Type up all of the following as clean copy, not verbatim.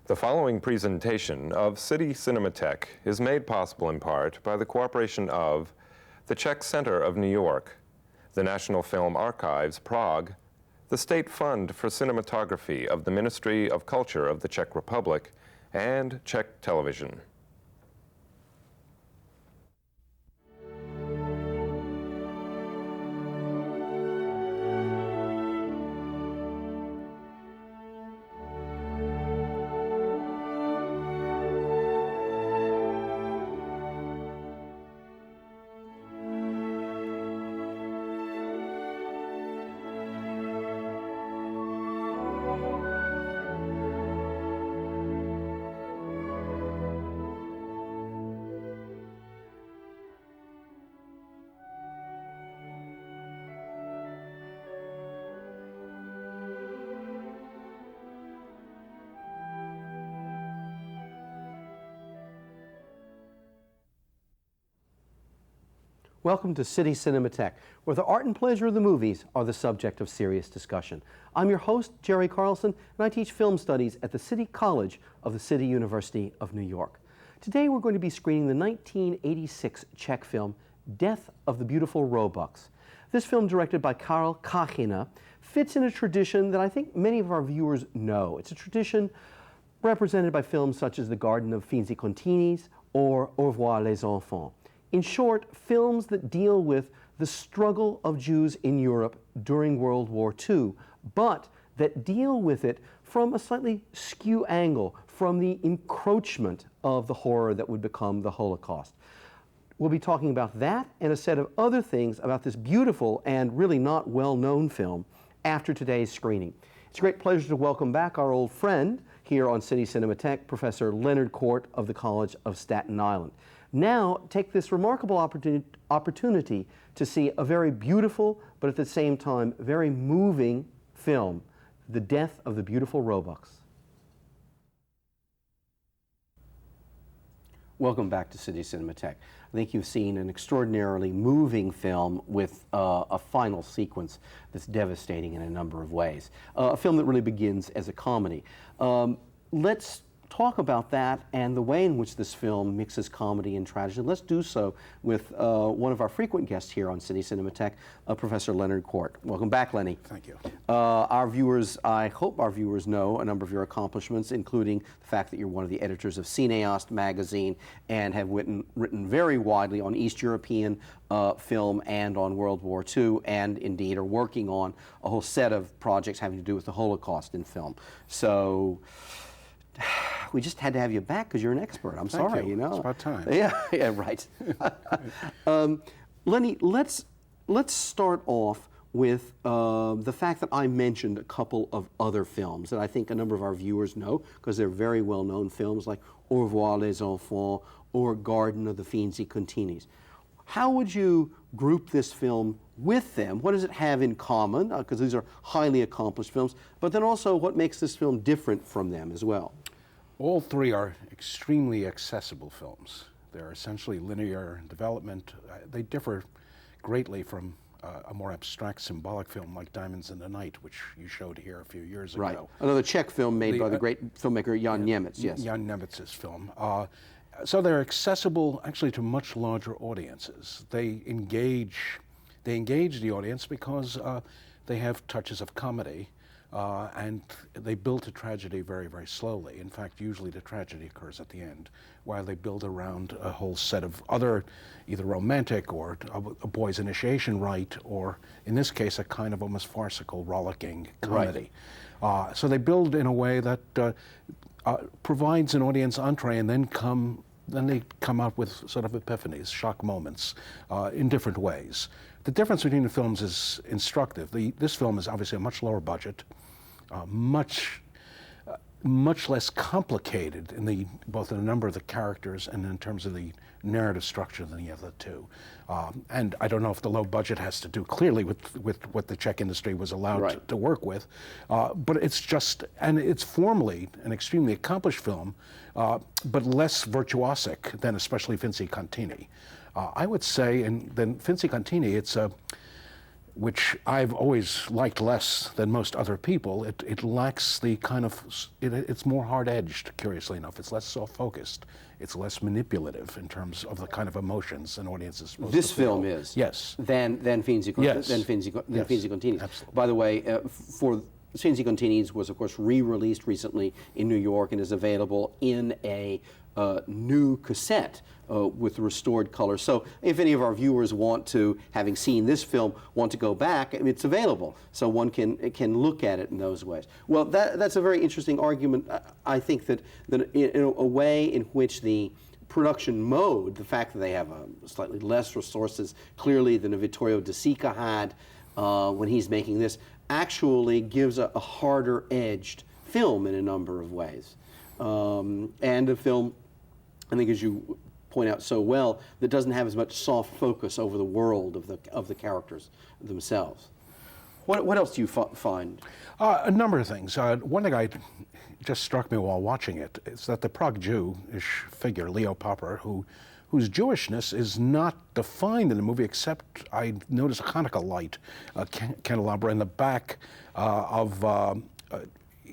The following presentation of City Cinematheque is made possible in part by the cooperation of the Czech Center of New York, the National Film Archives, Prague, the State Fund for Cinematography of the Ministry of Culture of the Czech Republic, and Czech Television. Welcome to City Cinematheque, where the art and pleasure of the movies are the subject of serious discussion. I'm your host, Jerry Carlson, and I teach film studies at the City College of the City University of New York. Today we're going to be screening the 1986 Czech film, Death of the Beautiful Roebucks. This film, directed by Karel Kachnya, fits in a tradition that I think many of our viewers know. It's a tradition represented by films such as The Garden of Finzi Continis or Au revoir les enfants. In short, films that deal with the struggle of Jews in Europe during World War II, but that deal with it from a slightly skew angle, from the encroachment of the horror that would become the Holocaust. We'll be talking about that and a set of other things about this beautiful and really not well-known film after today's screening. It's a great pleasure to welcome back our old friend here on City Cinematheque, Professor Leonard Quart of the College of Staten Island. Now, take this remarkable opportunity to see a very beautiful, but at the same time, very moving film, The Death of the Beautiful Roebucks. Welcome back to City Cinematheque. I think you've seen an extraordinarily moving film with a final sequence that's devastating in a number of ways. A film that really begins as a comedy. Let's talk about that and the way in which this film mixes comedy and tragedy. Let's do so with one of our frequent guests here on City Cinematheque, Professor Leonard Quart. Welcome back, Lenny. Thank you. Our viewers, I hope our viewers know a number of your accomplishments, including the fact that you're one of the editors of Cineaste magazine and have written very widely on East European film and on World War II, and indeed are working on a whole set of projects having to do with the Holocaust in film. So we just had to have you back because you're an expert. I'm sorry, you know. It's about time. Yeah, right. Lenny, let's start off with the fact that I mentioned a couple of other films that I think a number of our viewers know because they're very well-known films like Au revoir les enfants or Garden of the Finzi Continis. How would you group this film with them? What does it have in common? Because these are highly accomplished films, but then also what makes this film different from them as well? All three are extremely accessible films. They're essentially linear in development. They differ greatly from a more abstract symbolic film like Diamonds in the Night, which you showed here a few years right. ago. Another Czech film made by the great filmmaker Jan Němec, yes. Jan Němec's film. So they're accessible actually to much larger audiences. They engage the audience because they have touches of comedy, and they build to tragedy very, very slowly. In fact, usually the tragedy occurs at the end, while they build around a whole set of other, either romantic or a boy's initiation rite, or in this case, a kind of almost farcical, rollicking comedy. Right. So they build in a way that provides an audience entree, and then they come out with sort of epiphanies, shock moments, in different ways. The difference between the films is instructive. This film is obviously a much lower budget, much less complicated in both in the number of the characters and in terms of the narrative structure than the other two. And I don't know if the low budget has to do clearly with what the Czech industry was allowed to work with, but it's formally an extremely accomplished film, but less virtuosic than especially Finzi Contini. I would say, and then Finzi Contini, which I've always liked less than most other people. It lacks the kind of, it's more hard-edged, curiously enough. It's less self-focused. It's less manipulative in terms of the kind of emotions an audience is supposed to feel. This film is? Yes. Than Fins y Continis. Absolutely. By the way, for Fins y Continis was, of course, re-released recently in New York and is available in a new cassette with restored color. So if any of our viewers want to, having seen this film, want to go back, it's available. So one can look at it in those ways. Well, that's a very interesting argument. I think that in a way in which the production mode, the fact that they have slightly less resources clearly than a Vittorio De Sica had when he's making this, actually gives a harder-edged film in a number of ways. And a film, I think, as you point out so well, that doesn't have as much soft focus over the world of the characters themselves. What else do you find? A number of things. One thing just struck me while watching it is that the Prague Jew-ish figure, Leo Popper, whose Jewishness is not defined in the movie, except I noticed a Hanukkah light candelabra in the back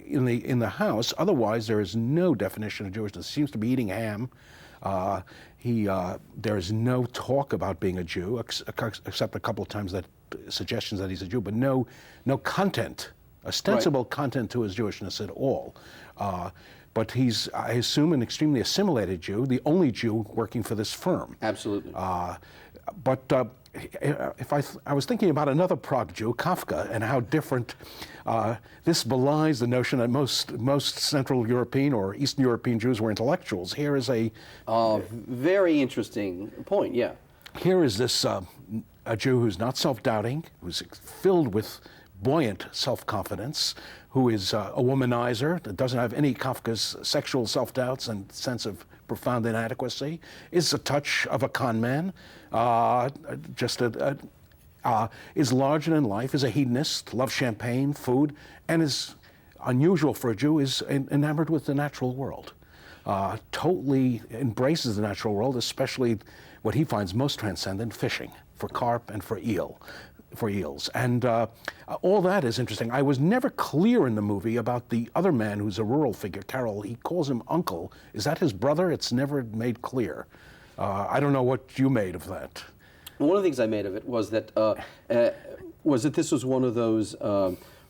in the house. Otherwise, there is no definition of Jewishness. He seems to be eating ham. There is no talk about being a Jew, except a couple of times that suggestions that he's a Jew, but no content, ostensible content to his Jewishness at all. But he's, I assume, an extremely assimilated Jew, the only Jew working for this firm. Absolutely. If I was thinking about another Prague Jew, Kafka, and how different this belies the notion that most Central European or Eastern European Jews were intellectuals. Here is a very interesting point. Yeah. Here is this a Jew who's not self-doubting, who's filled with buoyant self-confidence, who is a womanizer, that doesn't have any Kafka's sexual self-doubts and sense of profound inadequacy, is a touch of a con man, is larger than life, is a hedonist, loves champagne, food, and is unusual for a Jew, is enamored with the natural world. Totally embraces the natural world, especially what he finds most transcendent, fishing, for carp and for eels. And all that is interesting. I was never clear in the movie about the other man who's a rural figure, Karel. He calls him uncle. Is that his brother? It's never made clear. I don't know what you made of that. One of the things I made of it was that this was one of those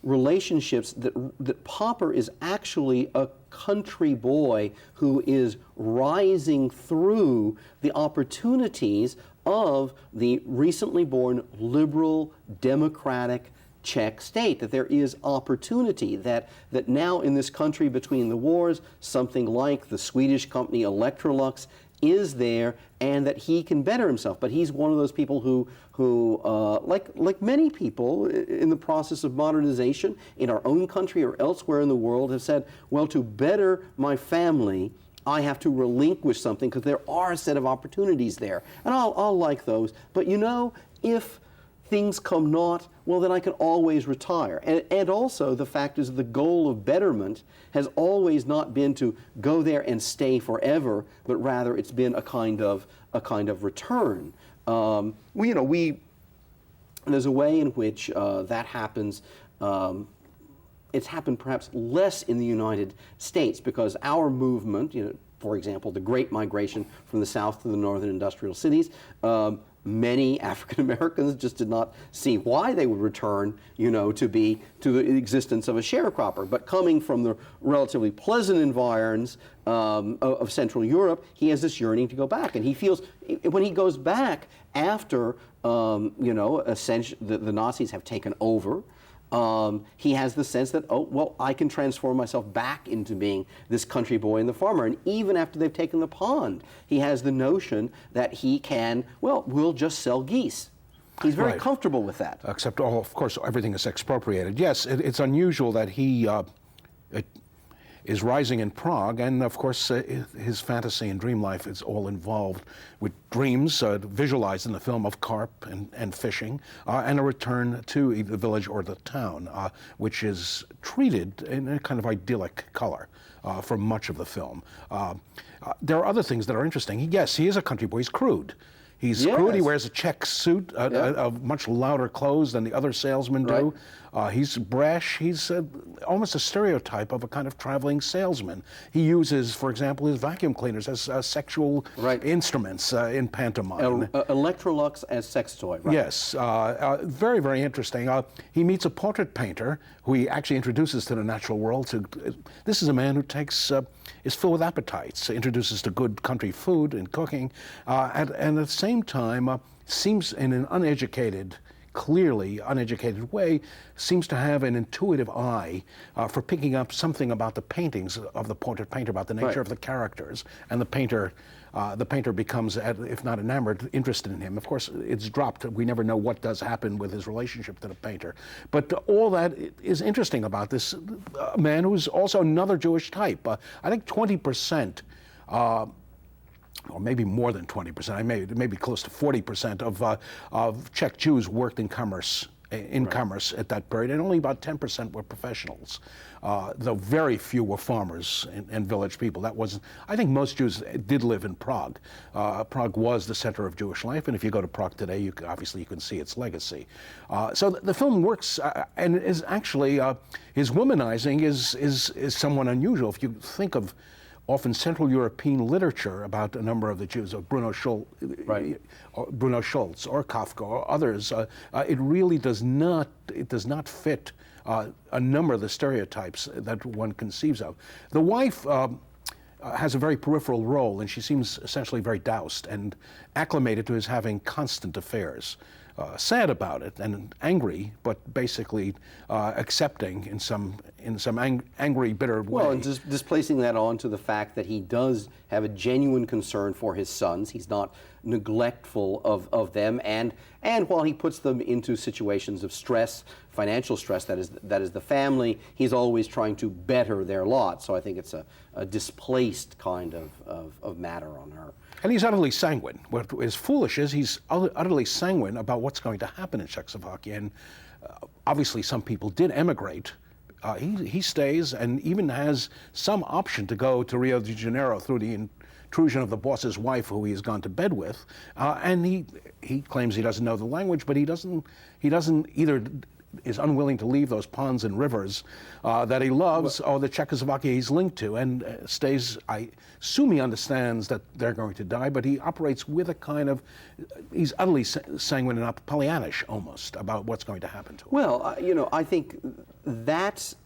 relationships that Popper is actually a country boy who is rising through the opportunities of the recently born liberal democratic Czech state, that there is opportunity, that now in this country between the wars, something like the Swedish company Electrolux is there, and that he can better himself. But he's one of those people who like many people in the process of modernization in our own country or elsewhere in the world, have said, well, to better my family, I have to relinquish something because there are a set of opportunities there. And I'll like those. But you know, if things come not, well, then I can always retire. And also the fact is the goal of betterment has always not been to go there and stay forever, but rather it's been a kind of return. There's a way in which that happens. It's happened perhaps less in the United States because our movement, for example, the Great Migration from the South to the northern industrial cities, many African Americans just did not see why they would return, to the existence of a sharecropper. But coming from the relatively pleasant environs of Central Europe, he has this yearning to go back, and he feels when he goes back after, essentially the Nazis have taken over. He has the sense that, oh, well, I can transform myself back into being this country boy and the farmer. And even after they've taken the pond, he has the notion that he can, well, we'll just sell geese. He's very comfortable with that. Except, of course, everything is expropriated. Yes, it's unusual that he is rising in Prague, and of course his fantasy and dream life is all involved with dreams visualized in the film of carp and fishing, and a return to the village or the town, which is treated in a kind of idyllic color for much of the film. There are other things that are interesting. Yes, he is a country boy. He's crude. He's Yes. crude. He wears a check suit, of much louder clothes than the other salesmen do. He's brash. He's almost a stereotype of a kind of traveling salesman. He uses, for example, his vacuum cleaners as sexual instruments in pantomime. Electrolux as sex toy, right? Yes, very, very interesting. He meets a portrait painter who he actually introduces to the natural world. This is a man who is filled with appetites, introduces to good country food and cooking, and at the same time seems in an clearly uneducated way, seems to have an intuitive eye for picking up something about the paintings of the portrait painter, about the nature of the characters, and the painter becomes, if not enamored, interested in him. Of course, it's dropped. We never know what does happen with his relationship to the painter. But all that is interesting about this man who's also another Jewish type. I think 20%, or maybe more than 20%, maybe close to 40% of Czech Jews worked in commerce. Commerce at that period, and only about 10% were professionals. Though very few were farmers and village people. I think most Jews did live in Prague. Prague was the center of Jewish life, and if you go to Prague today, obviously you can see its legacy. So the film works, and is actually, his womanizing is somewhat unusual. If you think of often Central European literature about a number of the Jews, or Bruno Schulz or Kafka or others, it really does not fit a number of the stereotypes that one conceives of. The wife has a very peripheral role, and she seems essentially very doused and acclimated to his having constant affairs. Sad about it and angry, but basically accepting in some angry, bitter way. Well, and just displacing that onto the fact that he does have a genuine concern for his sons. He's not neglectful of them, and while he puts them into situations of stress, financial stress, that is the family, he's always trying to better their lot. So I think it's a displaced kind of matter on her. And he's utterly sanguine. What is foolish is he's utterly sanguine about what's going to happen in Czechoslovakia. And obviously some people did emigrate. He stays and even has some option to go to Rio de Janeiro through the intrusion of the boss's wife, who he has gone to bed with. And he claims he doesn't know the language, but he doesn't either is unwilling to leave those ponds and rivers that he loves, or the Czechoslovakia he's linked to, and stays. I assume he understands that they're going to die, but he operates with a kind of, he's utterly sanguine and Pollyannish almost about what's going to happen to him. Well, I think that's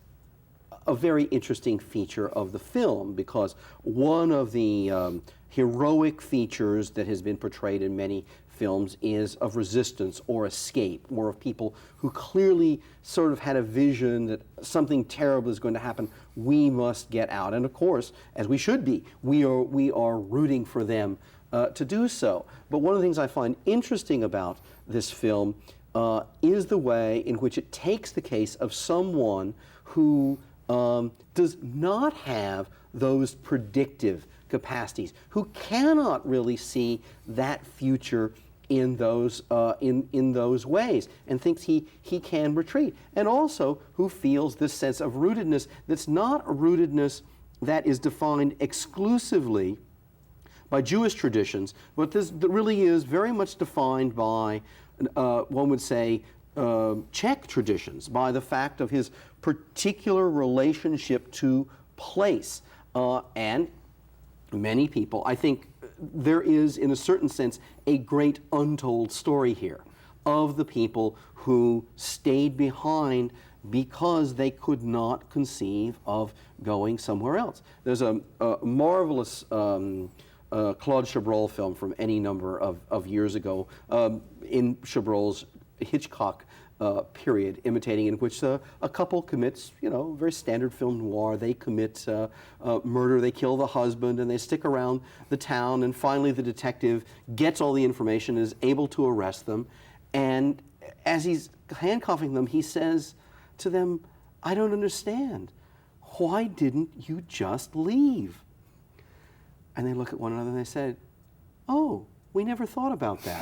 a very interesting feature of the film, because one of the heroic features that has been portrayed in many films is of resistance or escape, or of people who clearly sort of had a vision that something terrible is going to happen. We must get out. And of course, as we should be, we are rooting for them to do so. But one of the things I find interesting about this film is the way in which it takes the case of someone who does not have those predictive capacities, who cannot really see that future in those ways, and thinks he can retreat, and also who feels this sense of rootedness that's not a rootedness that is defined exclusively by Jewish traditions, but that really is very much defined by, one would say, Czech traditions, by the fact of his particular relationship to place. And many people, I think there is, in a certain sense, a great untold story here of the people who stayed behind because they could not conceive of going somewhere else. There's a marvelous Claude Chabrol film from any number of years ago, in Chabrol's Hitchcock period, imitating, in which a couple commits, very standard film noir. They commit murder, they kill the husband, and they stick around the town, and finally the detective gets all the information, is able to arrest them, and as he's handcuffing them, he says to them, "I don't understand. Why didn't you just leave?" And they look at one another and they said, "Oh, we never thought about that."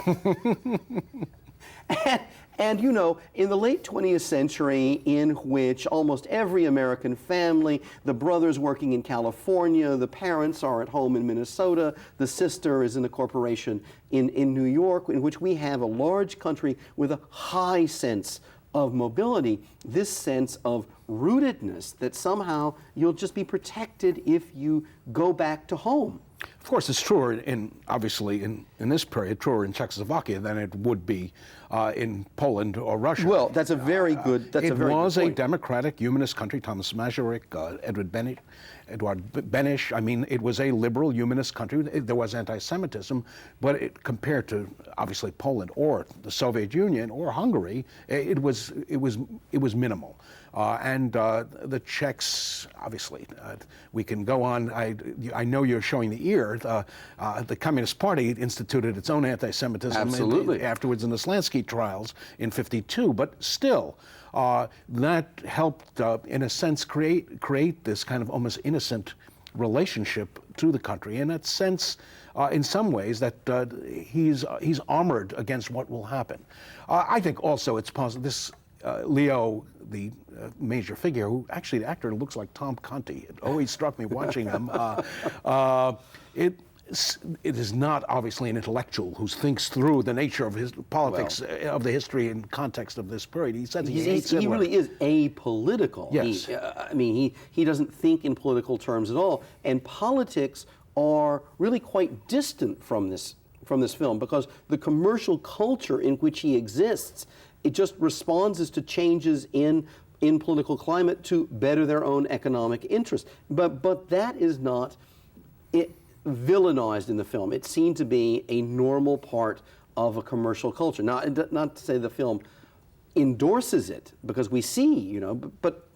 And you know, in the late 20th century, in which almost every American family, the brother's working in California, the parents are at home in Minnesota, the sister is in a corporation in New York, in which we have a large country with a high sense of mobility, this sense of rootedness that somehow you'll just be protected if you go back to home. Of course, it's truer obviously in this period, truer in Czechoslovakia than it would be in Poland or Russia. Well, that's a very good. That's it a very was good a point. democratic, humanist country. Thomas Masaryk, Edward Beneš. I mean, it was a liberal, humanist country. There was anti-Semitism, but compared to obviously Poland or the Soviet Union or Hungary, it was minimal. The Czechs, obviously, we can go on. I know you're showing the ear. The Communist Party instituted its own anti-Semitism Absolutely. afterwards in the Slansky trials in '52, but still, that helped, in a sense, create this kind of almost innocent relationship to the country. In that sense, in some ways, that he's armored against what will happen. I think also it's possible this. Leo, the major figure, who actually the actor looks like Tom Conti. It always struck me watching him. It is not obviously an intellectual who thinks through the nature of his politics, of the history and context of this period. He says he really is apolitical. Yes. I mean, he doesn't think in political terms at all. And politics are really quite distant from this film, because the commercial culture in which he exists, it just responds to changes in political climate to better their own economic interest. But that is not villainized in the film. It's seen to be a normal part of a commercial culture. Now, not to say the film endorses it, because we see, you know, but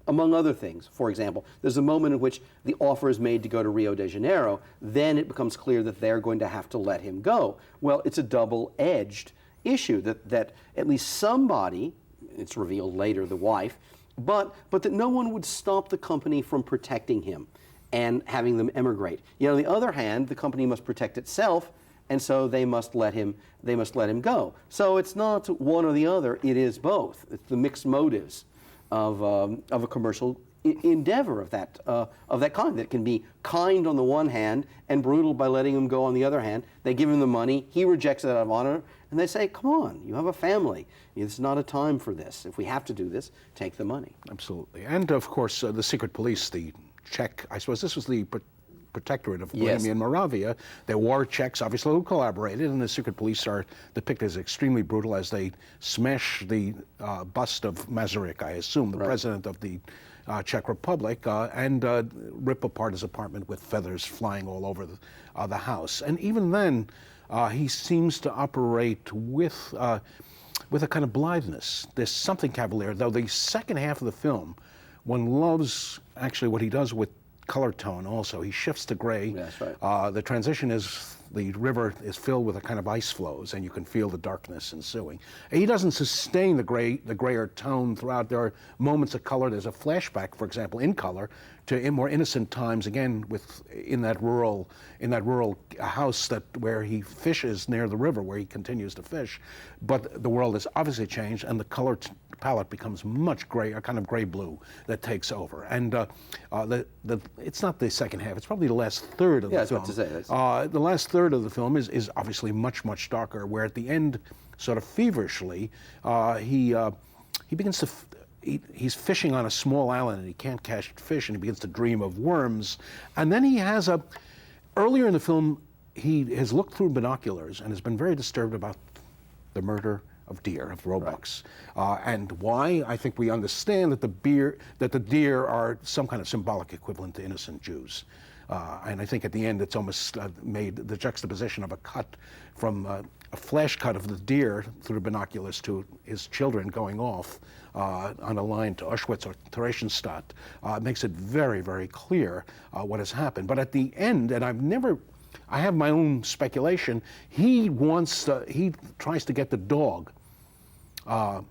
among other things, for example, there's a moment in which the offer is made to go to Rio de Janeiro. Then it becomes clear that they're going to have to let him go. Well, it's a double-edged issue that at least somebody, it's revealed later, the wife, but that no one would stop the company from protecting him and having them emigrate. Yet on the other hand, the company must protect itself, and so they must let him go. So it's not one or the other, it is both. It's the mixed motives of a commercial endeavor of that kind, that can be kind on the one hand and brutal by letting him go on the other hand. They give him the money, he rejects it out of honor, and they say, come on, you have a family. It's not a time for this. If we have to do this, take the money. Absolutely. And of course, the secret police, the Czech, I suppose this was the protectorate of Bohemia and Moravia. There were Czechs, obviously, who collaborated, and the secret police are depicted as extremely brutal as they smash the bust of Masaryk, I assume, the president of the Czech Republic, and rip apart his apartment with feathers flying all over the house. And even then, he seems to operate with a kind of blitheness. There's something cavalier, though the second half of the film, one loves actually what he does with color tone also. He shifts to gray. That's right. The transition is, the river is filled with a kind of ice flows, and you can feel the darkness ensuing. He doesn't sustain the grayer tone throughout. There are moments of color. There's a flashback, for example, in color, to more innocent times, again, in that rural house where he fishes near the river, where he continues to fish. But the world has obviously changed, and the color palette becomes much gray, a kind of gray-blue that takes over. And it's not the second half, it's probably the last third of the film. Yeah, I was about to say. The last third of the film is obviously much, much darker, where at the end, sort of feverishly, he begins to... He's fishing on a small island and he can't catch fish, and he begins to dream of worms. And then he has earlier in the film, he has looked through binoculars and has been very disturbed about the murder of deer, of roebucks. And why? I think we understand that the deer are some kind of symbolic equivalent to innocent Jews. And I think at the end it's almost made the juxtaposition of a cut from a flash cut of the deer through the binoculars to his children going off on a line to Auschwitz or Theresienstadt. Makes it very, very clear what has happened. But at the end, and I have my own speculation, he tries to get the dog to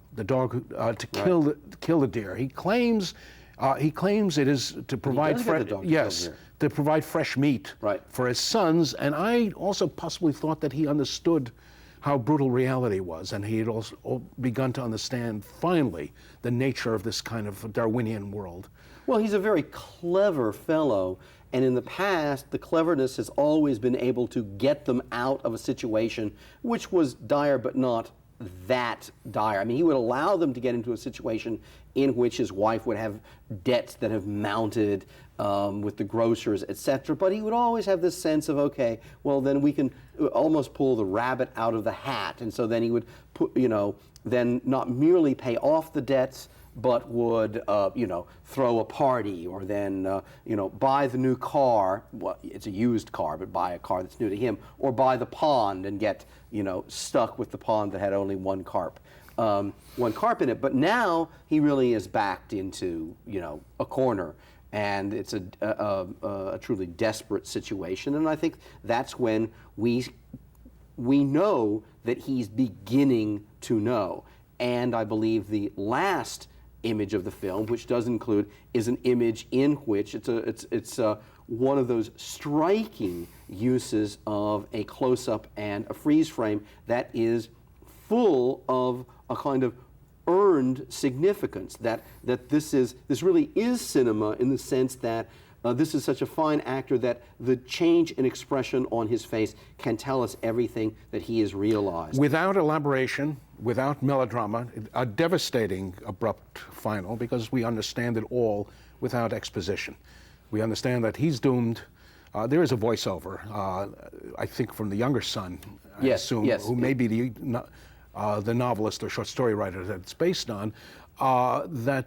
kill the deer. He claims it is to provide to provide fresh meat for his sons. And I also possibly thought that he understood how brutal reality was, and he had also begun to understand, finally, the nature of this kind of Darwinian world. Well, he's a very clever fellow, and in the past, the cleverness has always been able to get them out of a situation which was dire but not that dire. I mean, he would allow them to get into a situation in which his wife would have debts that have mounted with the grocers, etc. But he would always have this sense of, okay, well, then we can almost pull the rabbit out of the hat. And so then he would put, then not merely pay off the debts, but would, throw a party, or then, buy the new car. Well, it's a used car, but buy a car that's new to him, or buy the pond and get, stuck with the pond that had only one carp in it. But now he really is backed into, a corner, and it's a truly desperate situation. And I think that's when we know that he's beginning to know. And I believe the last image of the film, which does include, is an image in which it's one of those striking uses of a close-up and a freeze frame that is full of a kind of earned significance, that this really is cinema, in the sense that this is such a fine actor that the change in expression on his face can tell us everything that he has realized. Without elaboration, without melodrama, a devastating abrupt final, because we understand it all without exposition. We understand that he's doomed. There is a voiceover, I think from the younger son, I assume, who may be the novelist or short story writer that it's based on, that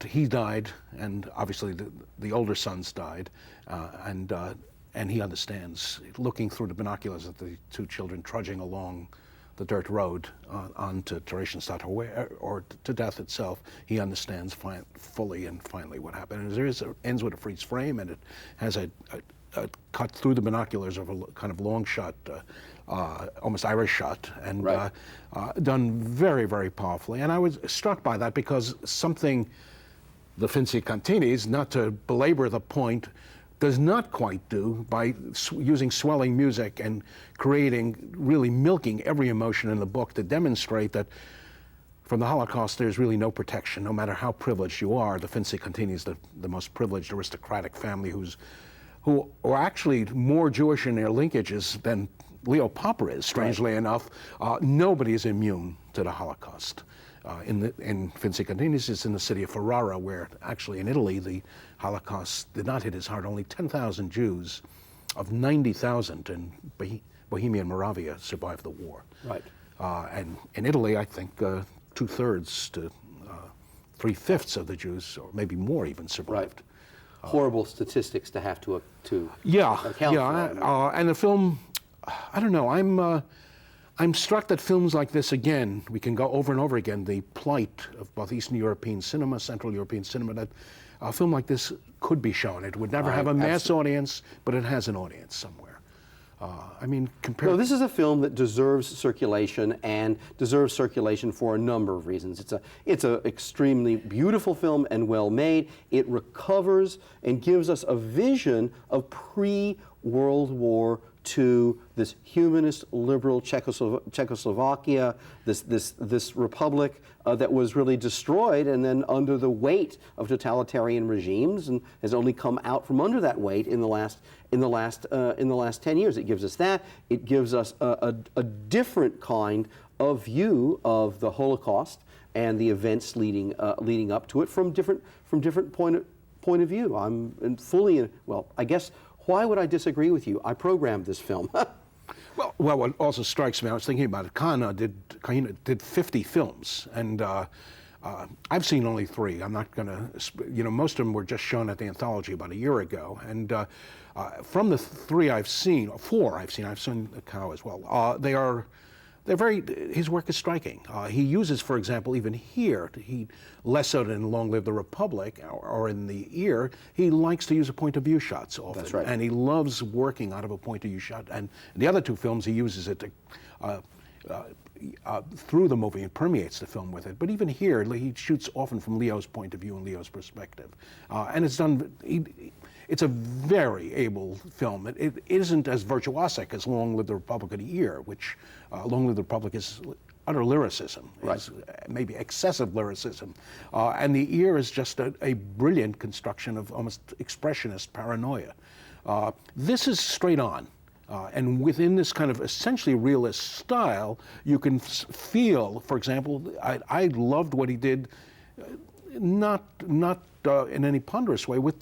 he died, and obviously the older sons died, and he understands, looking through the binoculars at the two children trudging along the dirt road on to Theresienstadt or to death itself. He understands fully and finally what happened. And it ends with a freeze frame, and it has a cut through the binoculars of a kind of long shot, almost Irish shot, and done very, very powerfully. And I was struck by that because something the Finzi Cantinis, not to belabor the point, does not quite do by using swelling music and really milking every emotion in the book to demonstrate that from the Holocaust there's really no protection, no matter how privileged you are. The Finzi Cantinis, the most privileged aristocratic family who are actually more Jewish in their linkages than Leo Popper is, strangely enough. Nobody is immune to the Holocaust. In Finzi Cantinis, it's in the city of Ferrara, where actually in Italy the Holocaust did not hit as hard. Only 10,000 Jews of 90,000 in Bohemian Moravia survived the war. Right. And in Italy, I think 2/3 to 3/5 of the Jews, or maybe more even, survived. Horrible statistics to have to account for. And the film, I don't know, I'm struck that films like this, again, we can go over and over again, the plight of both Eastern European cinema, Central European cinema, that a film like this could be shown. It would never have a mass audience, but it has an audience somewhere. I mean, compared. No, this is a film that deserves circulation, and deserves circulation for a number of reasons. It's a extremely beautiful film and well made. It recovers and gives us a vision of pre-World War II, this humanist, liberal Czechoslovakia, this republic that was really destroyed and then under the weight of totalitarian regimes, and has only come out from under that weight in the last 10 years. It gives us that. It gives us a different kind of view of the Holocaust and the events leading up to it from different point of view. I'm fully well, I guess. Why would I disagree with you? I programmed this film. Well, what also strikes me, I was thinking about it, Kachnya did 50 films, and I've seen only 3. I'm not going to, most of them were just shown at the anthology about a year ago, and from the 4 I've seen the Cow as well, they're very, his work is striking. He uses, for example, even here, less so than Long Live the Republic or in The Ear, he likes to use a point of view shots often. That's right. And he loves working out of a point of view shot. And the other 2 films, he uses it to, through the movie and permeates the film with it. But even here, he shoots often from Leo's point of view and Leo's perspective. And it's done, it's a very able film. It isn't as virtuosic as Long Live the Republic of the Year, which Long Live the Republic is utter lyricism, is maybe excessive lyricism. And The Ear is just a brilliant construction of almost expressionist paranoia. This is straight on. And within this kind of essentially realist style, you can feel, for example, I loved what he did, not in any ponderous way, with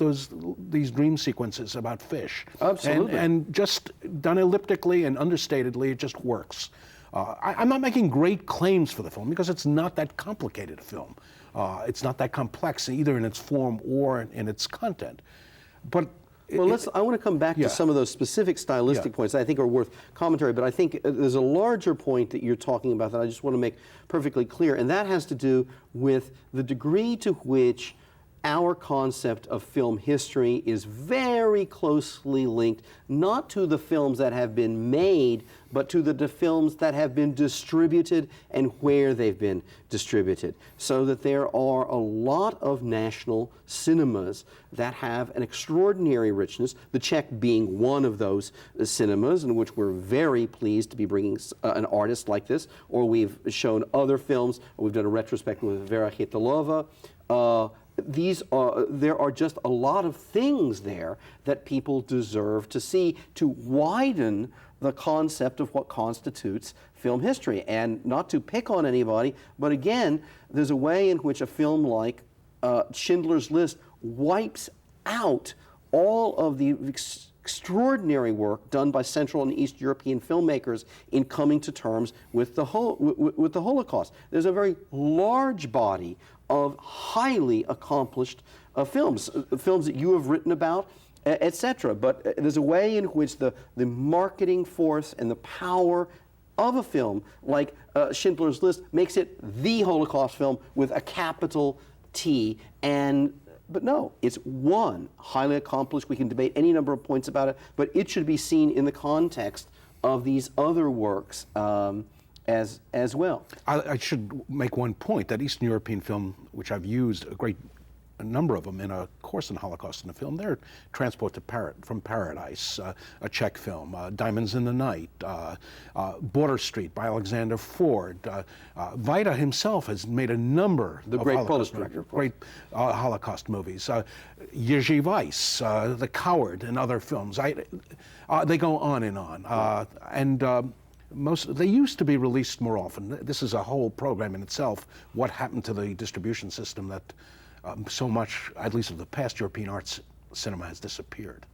these dream sequences about fish. Absolutely. And just done elliptically and understatedly, it just works. I'm not making great claims for the film because it's not that complicated a film. It's not that complex either in its form or in its content. But well, I want to come back to some of those specific stylistic points that I think are worth commentary, but I think there's a larger point that you're talking about that I just want to make perfectly clear, and that has to do with the degree to which our concept of film history is very closely linked, not to the films that have been made, but to the films that have been distributed and where they've been distributed. So that there are a lot of national cinemas that have an extraordinary richness, the Czech being one of those cinemas, in which we're very pleased to be bringing an artist like this, or we've shown other films, or we've done a retrospective with Vera Chytilova. There are just a lot of things there that people deserve to see to widen the concept of what constitutes film history. And not to pick on anybody, but again, there's a way in which a film like Schindler's List wipes out all of the extraordinary work done by Central and East European filmmakers in coming to terms with the Holocaust. There's a very large body of highly accomplished films that you have written about, etc. But there's a way in which the marketing force and the power of a film like Schindler's List makes it the Holocaust film with a capital T. But no, it's one, highly accomplished. We can debate any number of points about it, but it should be seen in the context of these other works as well. I should make one point, that Eastern European film, which I've used a number of them in a course in Holocaust in the film, they're Transport from Paradise, a Czech film, Diamonds in the Night, Border Street by Alexander Ford. Vajda himself has made a number of great Polish director, great Holocaust movies. Jerzy Weiss, The Coward, and other films. They go on and on. They used to be released more often. This is a whole program in itself. What happened to the distribution system that so much, at least of the past European arts cinema, has disappeared?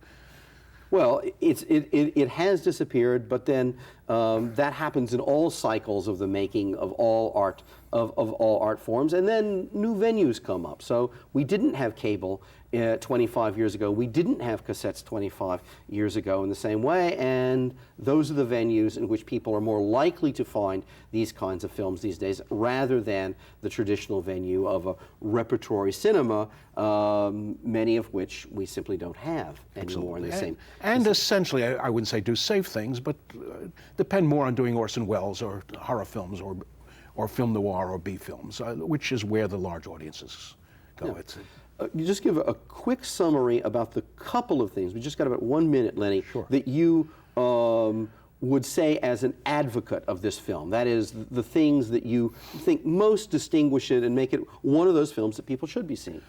Well, it has disappeared, but then that happens in all cycles of the making of all art all art forms, and then new venues come up. So we didn't have cable 25 years ago. We didn't have cassettes 25 years ago in the same way, and those are the venues in which people are more likely to find these kinds of films these days, rather than the traditional venue of a repertory cinema, many of which we simply don't have anymore in the same. And essentially, I wouldn't say do safe things, but depend more on doing Orson Welles or horror films or film noir or B films, which is where the large audiences go. Yeah. You just give a quick summary about the couple of things. We just got about 1 minute, Lenny, that you would say as an advocate of this film. That is, the things that you think most distinguish it and make it one of those films that people should be seeing.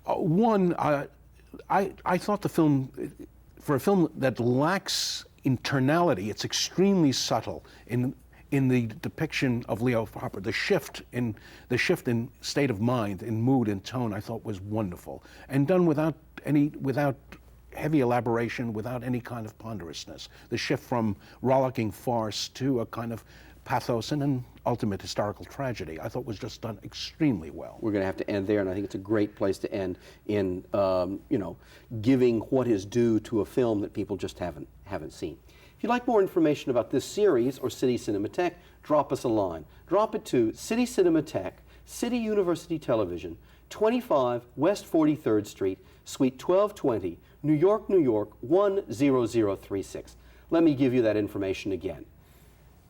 One, I thought the film, for a film that lacks internality, it's extremely subtle in the depiction of Leo Harper. The shift in state of mind, in mood and tone, I thought was wonderful, and done without heavy elaboration, without any kind of ponderousness. The shift from rollicking farce to a kind of pathos and an ultimate historical tragedy, I thought was just done extremely well. We're going to have to end there, and I think it's a great place to end in giving what is due to a film that people just haven't seen. If you'd like more information about this series or City Cinematheque, drop us a line. Drop it to City Cinematheque, City University Television, 25 West 43rd Street, Suite 1220, New York, New York, 10036. Let me give you that information again.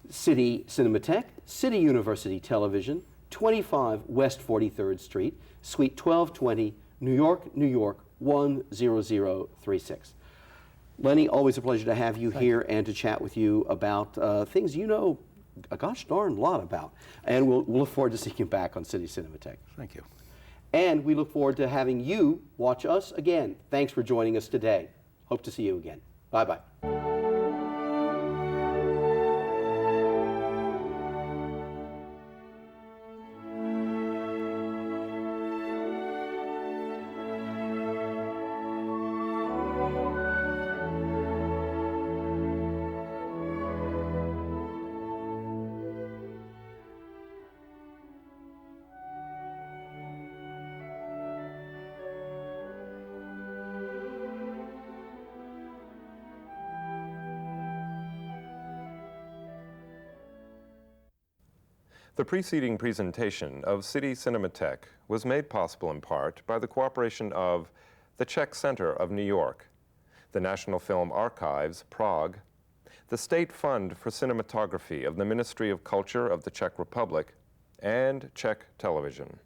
City Cinematheque, City University Television, 25 West 43rd Street, Suite 1220, New York, New York, 10036. Lenny, always a pleasure to have you here and to chat with you about things you know a gosh darn lot about. And we'll look forward to seeing you back on City Cinematheque. Thank you. And we look forward to having you watch us again. Thanks for joining us today. Hope to see you again. Bye-bye. The preceding presentation of City Cinematheque was made possible in part by the cooperation of the Czech Center of New York, the National Film Archives, Prague, the State Fund for Cinematography of the Ministry of Culture of the Czech Republic, and Czech Television.